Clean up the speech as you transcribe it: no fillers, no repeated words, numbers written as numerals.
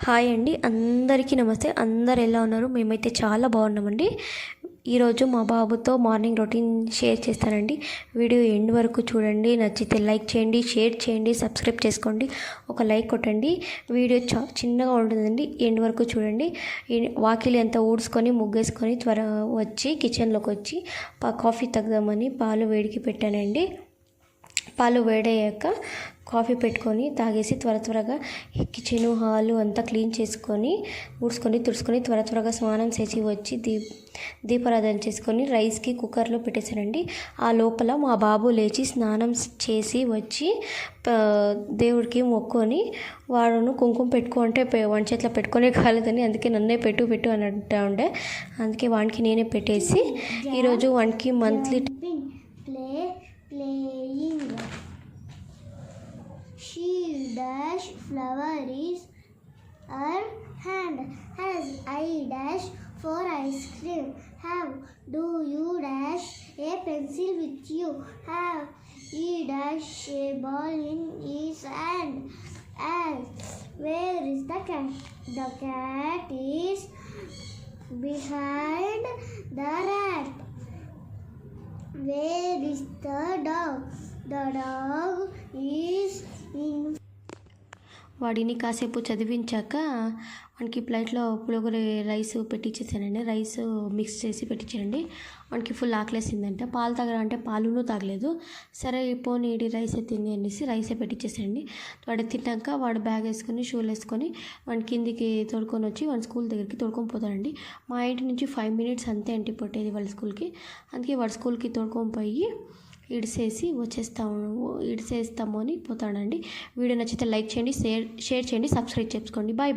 Hi అండి, అందరికీ నమస్తే. అందరు ఎలా ఉన్నారు? మేమైతే చాలా బాగున్నామండి. ఈరోజు మా బాబుతో మార్నింగ్ రొటీన్ షేర్ చేస్తానండి. వీడియో ఎండ్ వరకు చూడండి. నచ్చితే లైక్ చేయండి, షేర్ చేయండి, సబ్స్క్రైబ్ చేసుకోండి, ఒక లైక్ కొట్టండి. వీడియో చిన్నగా ఉంటుందండి, ఎండ్ వరకు చూడండి. వాకిలి అంతా ఊడ్చుకొని ముగ్గేసుకొని వచ్చి కిచెన్లోకి వచ్చి కాఫీ తాగుదామని పాలు వేడికి పెట్టానండి. పాలు వేడయ్యాక కాఫీ పెట్టుకొని తాగేసి త్వరగా కిచెను హాలు అంతా క్లీన్ చేసుకొని ఊడ్చుకొని తుడుచుకొని త్వరగా స్నానం చేసి వచ్చి దీపారాధన చేసుకొని రైస్కి కుక్కర్లో పెట్టేశానండి. ఆ లోపల మా బాబు లేచి స్నానం చేసి వచ్చి దేవుడికి మొక్కుని వాడును కుంకుమ పెట్టుకో అంటే వన్ చేతిలో పెట్టుకునే కాలేదని, అందుకే నన్నే పెట్టు అని అంటా ఉండే. అందుకే వానికి నేనే పెట్టేసి ఈరోజు వానికి monthly playing. She dash flower is her hand. Has I dash for ice cream. Have do you dash a pencil with you. Have he dash a ball in his hand. And where is the cat? The cat is behind the rat. Where is the dog? The dog is in. వాడిని కాసేపు చదివించాక వానికి ప్లేట్లో పులిహోర rice పెట్టించేసానండి. Rice mix చేసి పెట్టించానండి. వానికి full ఆకలేసిందంట. పాలు తాగడంటే పాలును తాగలేదు. సరే పోనీ రైస్ తిని అనేసి రైసే పెట్టించేసానండి. వాడు తిన్నాక వాడు బ్యాగ్ వేసుకొని షూలు వేసుకొని వాడి కిందికి తోడుకొని వచ్చి వాడి స్కూల్ దగ్గరికి తోడుకొని పోతాడండి. మా ఇంటి నుంచి 5 minutes అంతే అంటి పట్టేది వాళ్ళ స్కూల్కి. అందుకే వాడి స్కూల్కి తోడుకొని పోయి ఇడిసేస్తాము అని పోతాడండి. వీడియో నచ్చితే లైక్ చేయండి, షేర్ చేయండి, సబ్స్క్రైబ్ చేసుకోండి. బాయ్.